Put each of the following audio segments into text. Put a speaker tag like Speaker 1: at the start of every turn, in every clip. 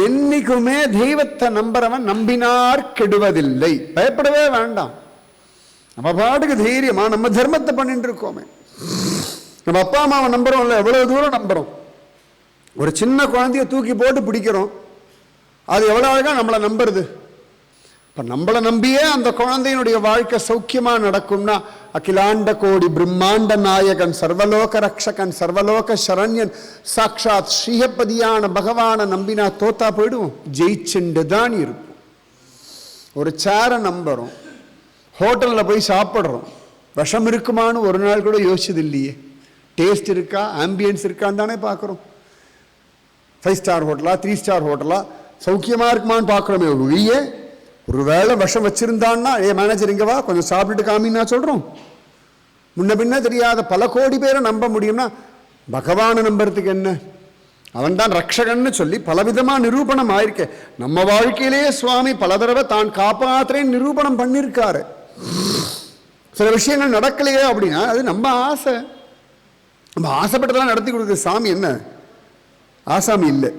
Speaker 1: என்னைக்குமே தெய்வத்தை நம்புறவன் நம்பினார் கெடுவதில்லை. பயப்படவே வேண்டாம். நம்ம பாட்டுக்கு தைரியமா நம்ம தர்மத்தை பண்ணிட்டு இருக்கோமே. நம்ம அப்பா அம்மாவை நம்புறோம்ல, எவ்வளவு தூரம் நம்புறோம். ஒரு சின்ன குழந்தைய தூக்கி போட்டு பிடிக்கிறோம், அது எவ்வளவு அழகா நம்மளை நம்புறது. இப்ப நம்மளை நம்பியே அந்த குழந்தையினுடைய வாழ்க்கை சௌக்கியமா நடக்கும்னா, அகிலாண்ட கோடி பிரம்மாண்ட நாயகன், சர்வலோக ரக்ஷகன், சர்வலோக சரண்யன், சாட்சாத் ஸ்ரீஹப்பதியான பகவானை நம்பினா தோத்தா போயிடுவோம், ஜெயிச்சுண்டு தான் இருப்போம். ஒரு சேரை நம்புறோம், ஹோட்டலில் போய் சாப்பிட்றோம், விஷம் இருக்குமான்னு ஒரு நாள் கூட யோசிச்சது இல்லையே. டேஸ்ட் இருக்கா, ஆம்பியன்ஸ் இருக்கான்னு தானே பார்க்குறோம். 5 ஸ்டார் ஹோட்டலா 3 ஸ்டார் ஹோட்டலா சௌக்கியமாக இருக்குமான்னு பார்க்குறோமே ஒழிய, ஒரு வேளை விஷம் வச்சிருந்தான்னா மேனேஜர் இங்கே வா கொஞ்சம் சாப்பிட்டுட்டு காமின்னா சொல்கிறோம். முன்ன பின்ன தெரியாத பல கோடி பேரை நம்ப முடியும்னா பகவானை நம்புறதுக்கு என்ன? அவன் தான் ரக்ஷகன்னு சொல்லி பலவிதமாக நிரூபணம் ஆயிருக்க. நம்ம வாழ்க்கையிலேயே சுவாமி பல தடவை தான் காப்பாற்றுறேன்னு நிரூபணம் பண்ணியிருக்காரு. சில விஷயங்கள் நடக்கலையே அப்படின்னா அது நம்ம ஆசை. நம்ம ஆசைப்பட்டதெல்லாம் நடத்தி கொடுக்குற சாமி என்ன ஆசாமி இல்லை,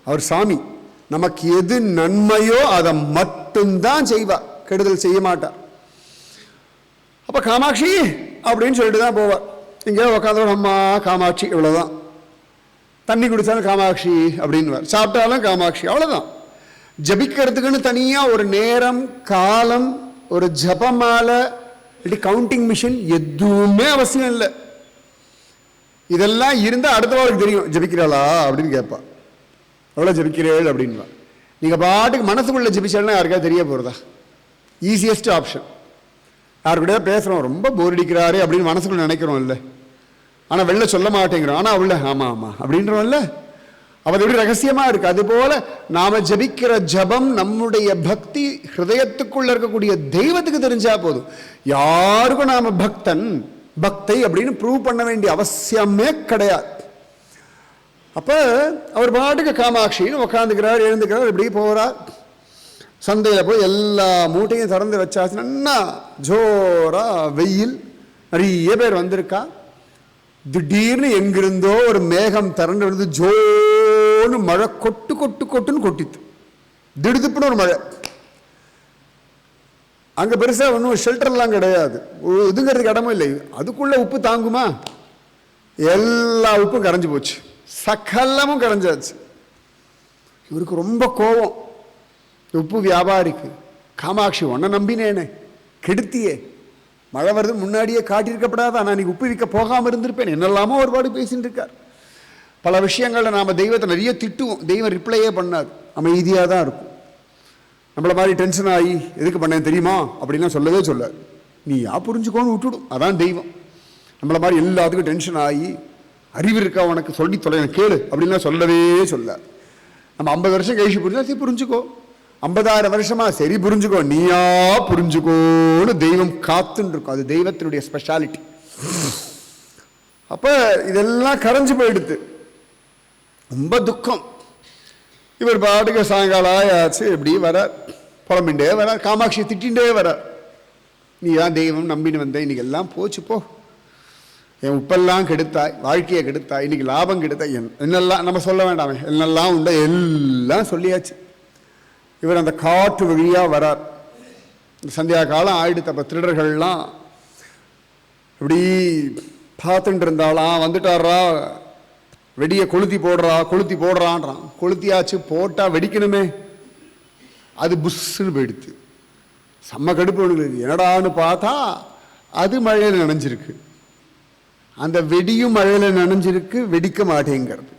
Speaker 1: அவர் சாமி. நமக்கு எது நன்மையோ அதை மட்டும்தான் செய்வார், கெடுதல் செய்ய மாட்டார். அப்ப காமாட்சி அப்படின்னு சொல்லிட்டு தான் போவார். இங்கே உட்காந்து அம்மா காமாட்சி, இவ்வளவுதான். தண்ணி குடிச்சாலும் காமாட்சி அப்படின்னு, சாப்பிட்டாலும் காமாட்சி, அவ்வளவுதான். ஜபிக்கிறதுக்குன்னு தனியா ஒரு நேரம் காலம், ஒரு ஜபமாலை, கவுண்டிங் மிஷின் எதுவுமே அவசியம் இல்லை. இதெல்லாம் இருந்தால் அடுத்த வாருக்கு தெரியும் ஜபிக்கிறாளா அப்படின்னு கேட்பா. எவ்வளோ ஜபிக்கிறேள் அப்படின்வா. நீங்கள் பாட்டுக்கு மனசுக்குள்ள ஜபிச்சாலும் யாருக்கா தெரிய போகிறதா? Easiest option. யாருக்கூட பேசுகிறோம், ரொம்ப போர் அடிக்கிறாரே அப்படின்னு மனசுக்குள்ள நினைக்கிறோம் இல்லை, ஆனால் வெளில சொல்ல மாட்டேங்கிறோம். ஆனால் உள்ள ஆமாம் ஆமாம் அப்படின்றோம் இல்லை, அவர் எப்படி ரகசியமாக இருக்குது. அதுபோல் நாம் ஜபிக்கிற ஜபம் நம்முடைய பக்தி ஹிருதயத்துக்குள்ள இருக்கக்கூடிய தெய்வத்துக்கு தெரிஞ்சா போதும். யாருக்கும் நாம் பக்தன் பக்தை அப்படின்னு ப்ரூவ் பண்ண வேண்டிய அவசியமே கிடையாது. அப்ப அவர் பாட்டுக்கு காமாட்சின்னு உட்காந்துக்கிறார், எழுந்துக்கிறார், இப்படி போகிறார். சந்தையில் போய் எல்லா மூட்டையும் திறந்து வச்சாச்சு. நல்லா ஜோரா வெயில், நிறைய பேர் வந்திருக்கா. திடீர்னு எங்கிருந்தோ ஒரு மேகம் திரண்டு வந்து ஜோன்னு மழை கொட்டு கொட்டு கொட்டுன்னு கொட்டித்து. திடுதுப்புன்னு ஒரு மழை. அங்கே பெருசாக ஒன்றும் ஷெல்டர்லாம் கிடையாது, இதுங்கிறதுக்கு இடமும் இல்லை. அதுக்குள்ளே உப்பு தாங்குமா? எல்லா உப்பும் கரைஞ்சி போச்சு, சகலமும் கரைஞ்சாச்சு. இவருக்கு ரொம்ப கோபம், உப்பு வியாபாரிக்கு. காமாட்சி உன்னை நம்பினேனே, கெடுத்தியே, மழை வருது முன்னாடியே காட்டியிருக்கப்படாதா, நான் இன்னைக்கு உப்பு விற்க போகாமல் இருந்திருப்பேன், என்னெல்லாமோ ஒருபாடு பேசிட்டு இருக்கார். பல விஷயங்களில் நாம் தெய்வத்தை நிறைய திட்டுவோம், தெய்வம் ரிப்ளையே பண்ணாது, அமைதியாக தான் இருக்கும். நம்மளை மாதிரி டென்ஷன் ஆகி எதுக்கு பண்ணேன் தெரியுமா அப்படின்லாம் சொல்லவே சொல்லாது. நீ புரிஞ்சுக்கோன்னு விட்டுடும், அதான் தெய்வம். நம்மளை மாதிரி எல்லாத்துக்கும் டென்ஷன் ஆகி அறிவு இருக்கா உனக்கு சொல்லி தொலை கேளு அப்படின்லாம் சொல்லவே சொல்லாது. நம்ம 50 வருஷம் கழிச்சு புரிஞ்சா சரி புரிஞ்சுக்கோ, 50,000 வருஷமா சரி புரிஞ்சுக்கோ, நீயா புரிஞ்சுக்கோன்னு தெய்வம் காத்துன்னு இருக்கும். அது தெய்வத்தினுடைய ஸ்பெஷாலிட்டி. அப்ப இதெல்லாம் கரைஞ்சு போயிடுது, ரொம்ப துக்கம். இவர் பாட்டுக்கு சாயங்காலம் ஆயாச்சு, எப்படி வர புலம்பிண்டே வர, காமாட்சி திட்டின்றே வர. நீ தான் தெய்வம் நம்பின்னு வந்த, இன்னைக்கு எல்லாம் போச்சு போ, என் உப்பெல்லாம் கெடுத்தாய், வாழ்க்கையை கெடுத்தாய், இன்னைக்கு லாபம் கெடுத்தாய், என்னெல்லாம் நம்ம சொல்ல வேண்டாமே, என்னெல்லாம் உண்டோ எல்லாம் சொல்லியாச்சு. இவர் அந்த காட்டு வழியாக வரார். சந்தியா காலம் ஆயிடுத்து. அப்போ திருடர்கள்லாம் இப்படி பார்த்துட்டு இருந்தாலாம். வந்துட்டாரா, வெடியை கொளுத்தி போடுறான்றான். கொளுத்தியாச்சு, போட்டால் வெடிக்கணுமே, அது புஷ்ஷுன்னு போயிடுது. செம்ம கடுப்பு ஒன்று. என்னடான்னு பார்த்தா அது மழையில் நனைஞ்சிருக்கு, அந்த வெடியும் மழையில் நனைஞ்சிருக்கு, வெடிக்க மாட்டேங்கிறது.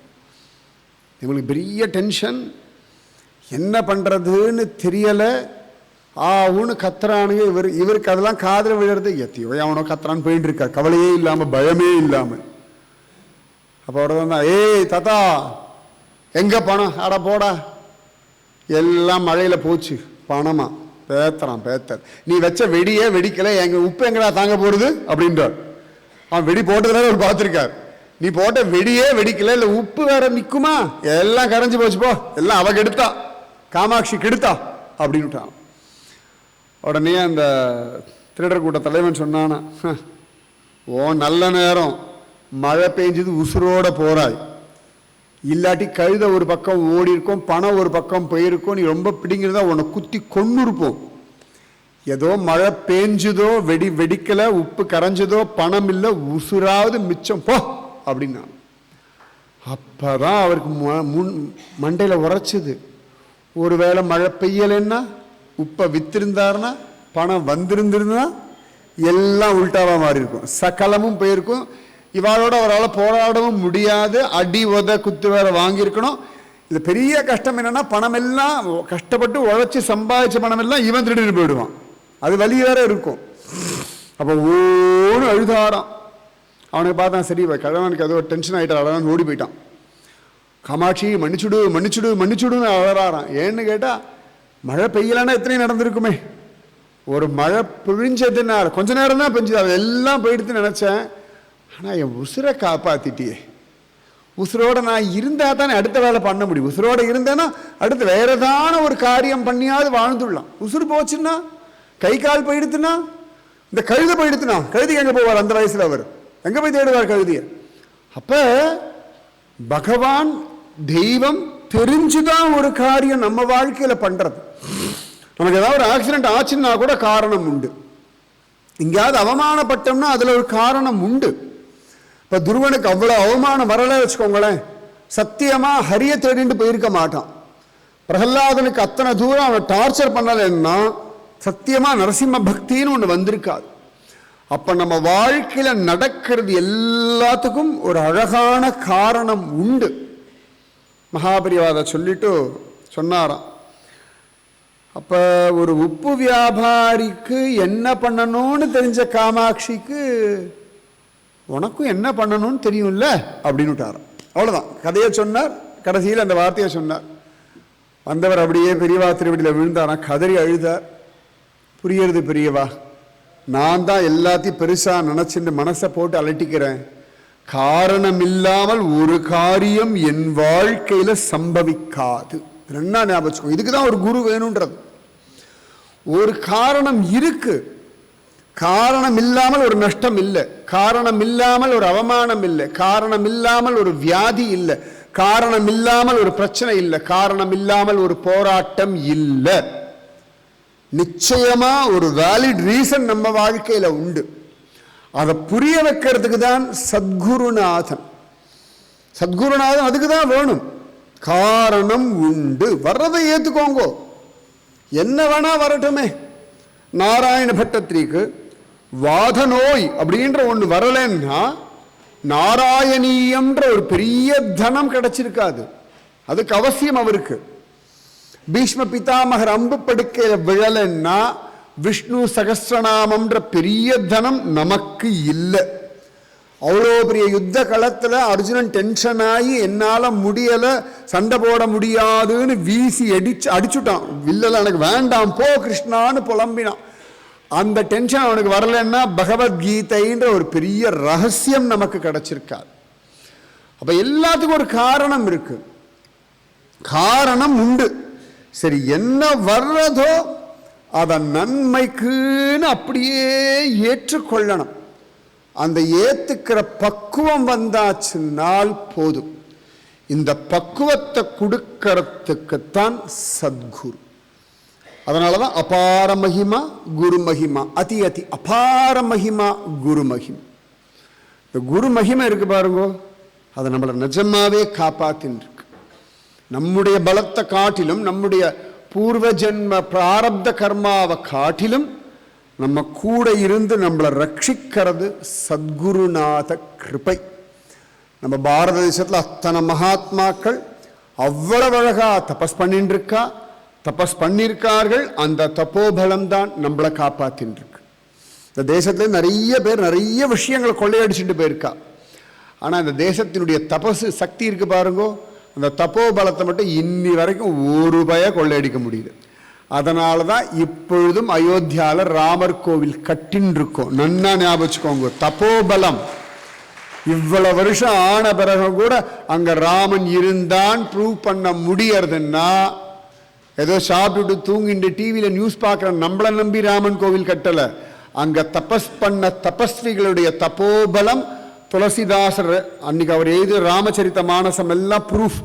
Speaker 1: இவங்களுக்கு பெரிய டென்ஷன், என்ன பண்ணுறதுன்னு தெரியலை. ஆவுன்னு கத்துறானுங்க. இவருக்கு அதெல்லாம் காதில் விழுறது. எத்தையோ அவனோ கத்துறான்னு போயிட்டு இருக்கார், கவலையே இல்லாமல், பயமே இல்லாமல். அப்போ அவரை தான், ஏய் தாத்தா எங்கே பணம்? அட போடா, எல்லாம் மழையில் போச்சு. பணமா? பேத்தர், நீ வச்ச வெடியே வெடிக்கலை, எங்கள் உப்பு எங்கடா தாங்க போகிறது அப்படின்றார். அவன் வெடி போட்டதுனால அவர் பார்த்துருக்கார். நீ போட்ட வெடியே வெடிக்கல, இல்லை உப்பு வேற நிற்குமா? எல்லாம் கரைஞ்சி போச்சு போ, எல்லாம் அவ கெடுத்தா, காமாட்சி கெடுத்தா அப்படின்ட்டான். உடனே அந்த திருடர் கூட்ட தலைவன் சொன்னானா, ஓ நல்ல நேரம், மழை பெஞ்சது, உசுரோட போறாய், இல்லாட்டி கழுத ஒரு பக்கம் ஓடி இருக்கும், பணம் ஒரு பக்கம் போயிருக்கும், நீ ரொம்ப பிடிங்கிறதா உன்னை குத்தி கொண்டு இருப்போம். ஏதோ மழை பேஞ்சுதோ, வெடிக்கலை, உப்பு கரைஞ்சதோ, பணம் இல்லை, உசுராவது மிச்சம் போ அப்படின்னா. அப்பதான் அவருக்கு மண்டையில் உரைச்சது. ஒருவேளை மழை பெய்யலைன்னா, உப்பை வித்திருந்தாருன்னா, பணம் வந்திருந்திருந்தா எல்லாம் உள்டாவா மாறி இருக்கும், சகலமும் போயிருக்கும். இவாளோட அவரால் போராடவும் முடியாது, அடி உத குத்து வேற வாங்கியிருக்கணும். இது பெரிய கஷ்டம் என்னன்னா, பணம் எல்லாம் கஷ்டப்பட்டு உழைச்சி சம்பாதிச்ச பணம் எல்லாம் இவன் திருடிட்டு போயிடுவான், அது வலி வேற இருக்கும். அப்போ ஓடு அழுதாராம். அவனுக்கு பார்த்தான், சரி கிழவனுக்கு ஏதோ டென்ஷன் ஆகிட்டான், அழகான்னு ஓடி போயிட்டான். காமாட்சி மன்னிச்சுடு மன்னிச்சுடு மன்னிச்சுடுன்னு அழறாரான். ஏன்னு கேட்டால், மழை பெய்யலன்னா எத்தனையும் நடந்திருக்குமே. ஒரு மழை பிழிஞ்சதுனால கொஞ்ச நேரம் தான் பெஞ்சது, அது எல்லாம் போயிடுதுன்னு நினச்சேன். ஆனால் என் உசுரை காப்பாற்றிட்டியே. உசுரோட நான் இருந்தால் தானே அடுத்த வேலை பண்ண முடியும். உசுரோட இருந்தேன்னா அடுத்து வேற ஏதான ஒரு காரியம் பண்ணியாவது வாழ்ந்துடலாம். உசுறு போச்சுன்னா, கை கால் போயிடுத்துனா, இந்த கழுதை போயிடுத்துனா, கழுதிக்கு எங்கே போவார் அந்த வயசில்? அவர் எங்கே போய் தேடுவார் கழுதியை? அப்போ பகவான் தெய்வம் தெரிஞ்சுதான் ஒரு காரியம் நம்ம வாழ்க்கையில் பண்ணுறது. நமக்கு ஏதாவது ஒரு ஆக்சிடென்ட் ஆச்சுன்னா கூட காரணம் உண்டு. எங்கேயாவது அவமானப்பட்டோம்னா அதில் ஒரு காரணம் உண்டு. இப்போ துருவனுக்கு அவ்வளோ அவமானம் வரலை வச்சுக்கோங்களேன், சத்தியமாக ஹரிய தேடிட்டு போயிருக்க மாட்டான். பிரகலாதனுக்கு அத்தனை தூரம் அவன் டார்ச்சர் பண்ணலைன்னா சத்தியமாக நரசிம்ம பக்தின்னு ஒன்று வந்திருக்காது. அப்போ நம்ம வாழ்க்கையில் நடக்கிறது எல்லாத்துக்கும் ஒரு அழகான காரணம் உண்டு. மகாபரிவாத சொல்லிட்டு சொன்னாராம், அப்போ ஒரு உப்பு வியாபாரிக்கு என்ன பண்ணணும்னு தெரிஞ்ச காமாட்சிக்கு உனக்கும் என்ன பண்ணணும்னு தெரியும்ல அப்படின்னு விட்டாராம். அவ்வளோதான் கதையை சொன்னார். கடைசியில் அந்த வார்த்தையை சொன்னார். வந்தவர் அப்படியே பெரியவா திருவடியில் விழுந்தாராம், கதறி அழுதார். புரியுறது பெரியவா, நான் தான் எல்லாத்தையும் பெருசாக நினச்சிட்டு மனசை போட்டு அலட்டிக்கிறேன். காரணம் இல்லாமல் ஒரு காரியம் என் வாழ்க்கையில் சம்பவிக்காது. ரெண்டா ஞாபகம். இதுக்கு தான் ஒரு குரு வேணுன்றது. ஒரு காரணம் இருக்கு, காரணம் இல்லாமல் ஒரு நஷ்டம் இல்லை, காரணம் இல்லாமல் ஒரு அவமானம் இல்லை, காரணம் இல்லாமல் ஒரு வியாதி இல்லை, காரணம் இல்லாமல் ஒரு பிரச்சனை இல்லை, காரணம் இல்லாமல் ஒரு போராட்டம் இல்லை. நிச்சயமா ஒரு வேலிட் ரீசன் நம்ம வாழ்க்கையில உண்டு. அதை புரிய வைக்கிறதுக்கு தான் சத்குருநாதன். சத்குருநாதன் அதுக்கு தான் வேணும். காரணம் உண்டு, வர்றதை ஏத்துக்கோங்க, என்ன வேணா வரட்டுமே. நாராயண பட்டத்திரிக்கு வாத நோய் அப்படின்ற ஒன்று வரலன்னா நாராயணீயம்ன்ற ஒரு பெரிய தனம் கிடைச்சிருக்காது. அதுக்கு அவசியம் அவருக்கு. பீஷ்ம பிதாமகர் அம்பு படுக்கையில் விழலன்னா விஷ்ணு சகஸ்ரநாமம்ன்ற பெரிய தனம் நமக்கு இல்லை. அவ்வளோ பெரிய யுத்த களத்தில் அர்ஜுனன் டென்ஷன் ஆகி என்னால் முடியலை, சண்டை போட முடியாதுன்னு வீசி அடிச்சுட்டான். வில்லல எனக்கு வேண்டாம் போ கிருஷ்ணான்னு புலம்பினான். அந்த டென்ஷன் அவனுக்கு வரலன்னா பகவத்கீதைன்ற ஒரு பெரிய ரகசியம் நமக்கு கிடைச்சிருக்காது. அப்போ எல்லாத்துக்கும் ஒரு காரணம் இருக்கு, காரணம் உண்டு. சரி, என்ன வர்றதோ அதை நன்மைக்குன்னு அப்படியே ஏற்றுக்கொள்ளணும். அந்த ஏத்துக்கிற பக்குவம் வந்தாச்சுன்னால் போதும். இந்த பக்குவத்தை கொடுக்கறதுக்குத்தான் சத்குரு. அதனாலதான் அபார மகிமா குரு மகிமா, அதி அதி அபார மகிமா குரு மகிமா. இந்த குரு மகிமை இருக்கு பாருங்க, அதை நம்மளை நிஜமாவே காப்பாத்தின்னு இருக்கு. நம்முடைய பலத்தை காட்டிலும், நம்முடைய பூர்வ ஜென்ம பிராரப்த கர்மாவை காட்டிலும் நம்ம கூட இருந்து நம்மளை ரட்சிக்கிறது சத்குருநாத கிருபை. நம்ம பாரத தேசத்தில் அத்தனை மகாத்மாக்கள் அவ்வளவு அழகா தபஸ் பண்ணிட்டு இருக்கா, தபஸ் பண்ணியிருக்கார்கள். அந்த தப்போபலம் தான் நம்மளை காப்பாத்தின்னு இருக்கு. இந்த தேசத்துல நிறைய பேர் நிறைய விஷயங்களை கொள்ளையடிச்சுட்டு போயிருக்கா. ஆனால் இந்த தேசத்தினுடைய தபசு சக்தி இருக்கு பாருங்க, அந்த தப்போபலத்தை மட்டும் இன்னி வரைக்கும் ஒரு பய கொள்ளையடிக்க முடியுது. அதனால தான் இப்பொழுதும் அயோத்தியாவில் ராமர் கோவில் கட்டின்னு இருக்கோம். நன்னா ஞாபகம், தப்போபலம். இவ்வளவு வருஷம் ஆன பிறகு கூட அங்க ராமன் இருந்தான் ப்ரூவ் பண்ண முடியறதுன்னா, ஏதோ சாப்பிட்டுட்டு தூங்கிட்டு டிவியில நியூஸ் பார்க்குற நம்மளை நம்பி ராமன் கோவில் கட்டலை. அங்க தபஸ் பண்ண தபஸ்விகளுடைய தப்போபலம் துளசிதாசர் அன்னைக்கு அவர் எழுதிய ராமச்சரித்த மானசம் எல்லாம் ப்ரூஃப்.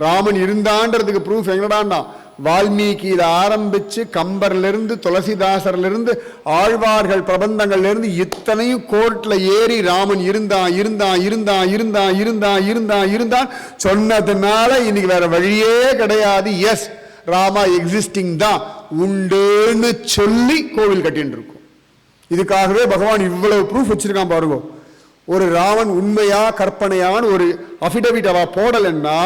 Speaker 1: ராமன் இருந்தான்றதுக்கு ப்ரூஃப் எங்கடான்னா வால்மீகியில ஆரம்பிச்சு கம்பர்லிருந்து துளசிதாசர்லிருந்து ஆழ்வார்கள் பிரபந்தங்கள்ல இருந்து இத்தனையும் கோர்ட்ல ஏறி ராமன் இருந்தான் சொன்னதுனால இன்னைக்கு வேற வழியே கிடையாது. எஸ், ராமா எக்ஸிஸ்டிங் தான், உண்டுன்னு சொல்லி கோவில் கட்டின்னு இருக்கும். இதுக்காகவே பகவான் இவ்வளவு ப்ரூஃப் வச்சிருக்கான் பாருங்க. ஒரு ராமன் உண்மையா கற்பனையான ஒரு அஃபிடவிட் அவ போடலைன்னா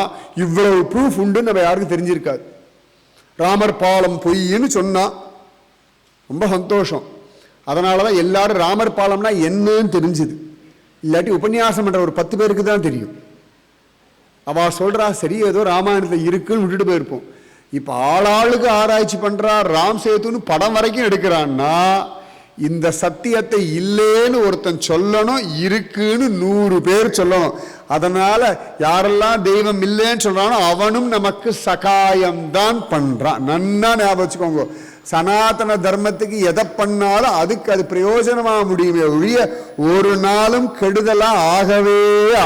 Speaker 1: இவ்வளவு ப்ரூஃப் உண்டுன்னு நம்ம யாருக்கும் தெரிஞ்சிருக்காது. ராமர் பாலம் பொய்ன்னு சொன்னா ரொம்ப சந்தோஷம். அதனாலதான் எல்லாரும் ராமர் பாலம்னா என்னன்னு தெரிஞ்சுது. இல்லாட்டி உபன்யாசம் பண்ற ஒரு 10 பேருக்கு தான் தெரியும். அவ சொல்றா சரி ஏதோ ராமாயணத்துல இருக்குன்னு விட்டுட்டு போயிருப்போம். இப்ப ஆளாளுக்கு ஆராய்ச்சி பண்றா, ராம் சேதுன்னு படம் வரைக்கும் எடுக்கிறான்னா இந்த சத்தியத்தை இல்லேன்னு ஒருத்தன் சொல்லணும், இருக்குன்னு 100 பேர் சொல்லணும். அதனால யாரெல்லாம் தெய்வம் இல்லைன்னு சொல்றானோ அவனும் நமக்கு சகாயம்தான் பண்றான். நன்னா ஞாபகம் வச்சுக்கோங்க. சனாதன தர்மத்துக்கு எதை பண்ணாலும் அதுக்கு அது பிரயோஜனமா முடியுமே ஒழிய ஒரு நாளும் கெடுதலா ஆகவே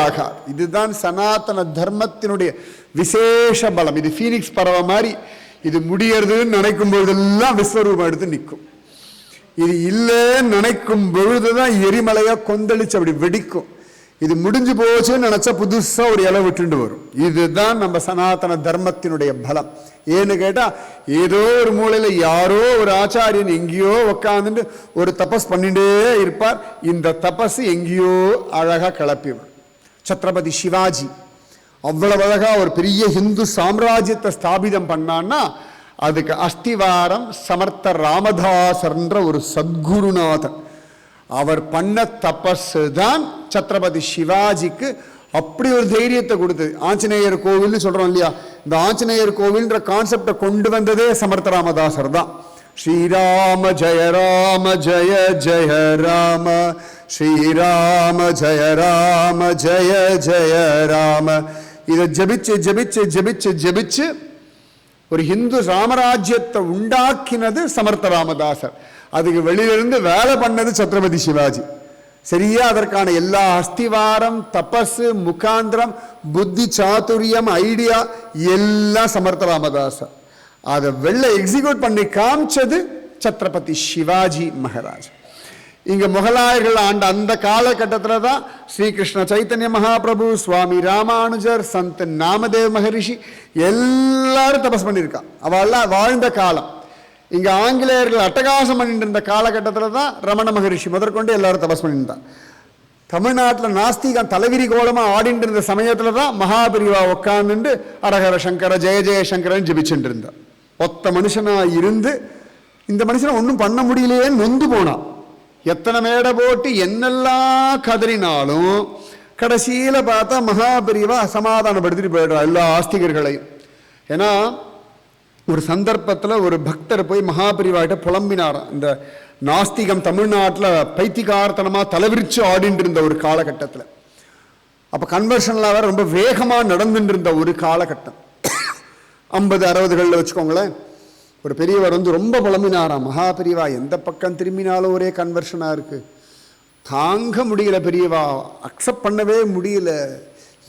Speaker 1: ஆகாது. இதுதான் சனாதன தர்மத்தினுடைய விசேஷ பலம். இது ஃபீனிக்ஸ் பறவை மாதிரி. இது முடியறதுன்னு நினைக்கும் பொழுதெல்லாம் விஸ்வரூபம் எடுத்து நிற்கும். இது இல்லைன்னு நினைக்கும் பொழுதுதான் எரிமலையா கொந்தளிச்சு அப்படி வெடிக்கும். இது முடிஞ்சு போச்சுன்னு நினைச்சா புதுசா ஒரு இலை விட்டுண்டு வரும். இதுதான் நம்ம சனாதன தர்மத்தினுடைய பலம். ஏன்னு கேட்டா ஏதோ ஒரு மூலையில யாரோ ஒரு ஆச்சாரியன் எங்கேயோ உட்காந்துட்டு ஒரு தபஸ் பண்ணிட்டே இருப்பார். இந்த தபஸ் எங்கேயோ அழகா கிளப்பிவர். சத்ரபதி சிவாஜி அவ்வளவு அழகா ஒரு பெரிய ஹிந்து சாம்ராஜ்யத்தை ஸ்தாபிதம் பண்ணான்னா அதுக்கு அஸ்திவாரம் சமர்த்த ராமதாசர்ன்ற ஒரு சத்குருநாதன். அவர் பண்ண தபஸ் தான் சத்ரபதி சிவாஜிக்கு அப்படி ஒரு தைரியத்தை கொடுத்தது. ஆஞ்சநேயர் கோவில்னு சொல்றோம் இல்லையா, இந்த ஆஞ்சநேயர் கோவில்ன்ற கான்செப்டை கொண்டு வந்ததே சமர்த்த ராமதாசர் தான். ஸ்ரீராம ஜெய ராம ஜெய ஜெய ராம, ஸ்ரீராம ஜெய ராம ஜெய ஜெய ராம. இதை ஜபிச்சு ஜபிச்சு ஜபிச்சு ஜபிச்சு ஒரு ஹிந்து சாம்ராஜ்யத்தை உண்டாக்கினது சமர்த்த ராமதாசர். அதுக்கு வெளியிலிருந்து வேலை பண்ணது சத்ரபதி சிவாஜி. சரியா அதற்கான எல்லா அஸ்திவாரம் தபஸ் முகாந்திரம் புத்தி சாதுரியம் ஐடியா எல்லாம் சமர்த்த ராமதாசர். அதை வெளில எக்ஸிக்யூட் பண்ணி காமிச்சது சத்ரபதி சிவாஜி மகாராஜ். இங்க முகலாயர்கள் ஆண்ட அந்த காலகட்டத்தில் தான் ஸ்ரீகிருஷ்ண சைத்தன்ய மகாபிரபு, சுவாமி ராமானுஜர், சந்த் நாமதேவ் மகரிஷி எல்லாரும் தபஸ் பண்ணியிருக்கா. அவெல்லாம் வாழ்ந்த காலம். இங்க ஆங்கிலேயர்கள் அட்டகாசம் பண்ணிட்டு இருந்த காலகட்டத்தில் தான் ரமண மகரிஷி முதற்கொண்டு எல்லாரும் தபஸ் பண்ணியிருந்தான். தமிழ்நாட்டில் நாஸ்திகம் தலைவிரி கோலமா ஆடிட்டு இருந்த சமயத்துல தான் மகாபிரிவா உட்கார்ந்து அரஹர சங்கர ஜெய ஜெய சங்கரன் ஜபிச்சுட்டு இருந்தார். ஒத்த மனுஷனா இருந்து இந்த மனுஷனை ஒன்றும் பண்ண முடியலையே நொந்து போனான். எத்தனை மேடை போட்டு என்னெல்லாம் கதறினாலும் கடைசியில பார்த்தா மகாபிரிவா சமாதானப்படுத்திட்டு போயிடுறா எல்லா ஆஸ்திகர்களையும். ஏன்னா ஒரு சந்தர்ப்பத்தில் ஒரு பக்தர் போய் மகாபிரிவாகிட்ட புலம்பினாராம். இந்த நாஸ்திகம் தமிழ்நாட்டில் பைத்திகார்த்தனமா தலைவிரிச்சு ஆடிட்டு இருந்த ஒரு காலகட்டத்தில், அப்போ கன்வர்ஷன்லாம் வேற ரொம்ப வேகமாக நடந்துட்டு இருந்த ஒரு காலகட்டம், 50-60களில் வச்சுக்கோங்களேன். ஒரு பெரியவர் வந்து ரொம்ப புலம்பினாராம், மகாபிரிவா எந்த பக்கம் திரும்பினாலும் ஒரே கன்வர்ஷனாக இருக்கு, தாங்க முடியல பெரியவா, அக்செப்ட் பண்ணவே முடியல,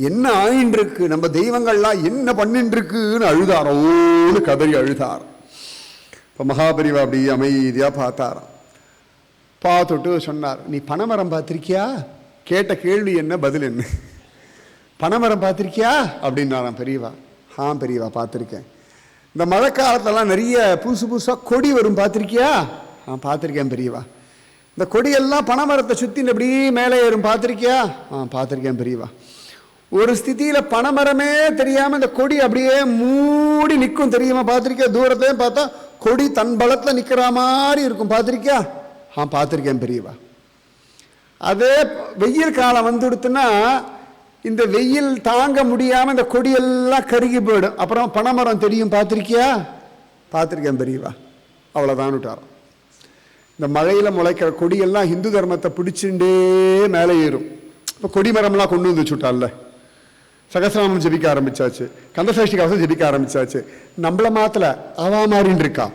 Speaker 1: என்ன ஆயின்னு இருக்கு, நம்ம தெய்வங்கள்லாம் என்ன பண்ணிட்டு இருக்குன்னு அழுதாரம், ஓன்னு கதறி அழுதார். இப்போ மகாபெரிவா அப்படி அமைதியாக பார்த்தாராம். பார்த்துட்டு சொன்னார், நீ பனைமரம் பார்த்திருக்கியா? கேட்ட கேள்வி என்ன, பதில் என்ன? பனைமரம் பார்த்திருக்கியா அப்படின்னாராம் பெரியவா. பெரியவா பார்த்துருக்கேன். இந்த மழை காலத்திலலாம் நிறைய புதுசு புதுசாக கொடி வரும், பார்த்திருக்கியா? பார்த்துருக்கேன் பெரியவா. இந்த கொடியெல்லாம் பனைமரத்தை சுற்றி இப்படி மேலே ஏறும், பார்த்துருக்கியா? பார்த்துருக்கேன் பெரியவா. ஒரு ஸ்திதியில் பனைமரமே தெரியாமல் இந்த கொடி அப்படியே மூடி நிற்கும், தெரியுமா? பார்த்துருக்கியா? தூரத்தையும் பார்த்தா கொடி தன் பலத்தில் நிற்கிற மாதிரி இருக்கும், பார்த்துருக்கியா? பார்த்துருக்கேன் பெரியவா. அதே வெயில் காலம் வந்துடுத்துன்னா இந்த வெயில் தாங்க முடியாமல் இந்த கொடியெல்லாம் கருகி போயிடும், அப்புறம் பனைமரம் தெரியும், பார்த்துருக்கியா? பார்த்துருக்கேன் பெரியவா. அவ்வளோதான் விட்டாரோம். இந்த மழையில் முளைக்கிற கொடியெல்லாம் ஹிந்து தர்மத்தை பிடிச்சுட்டே மேலே ஏறும். இப்போ கொடிமரம்லாம் கொண்டு வந்து வச்சுட்டால, சகசிரநாமம் ஜெபிக்க ஆரம்பிச்சாச்சு, கந்தசஷ்டி கவசம் ஜெபிக்க ஆரம்பிச்சாச்சு. நம்மள மாத்தல அவா மாறின்னு இருக்கா.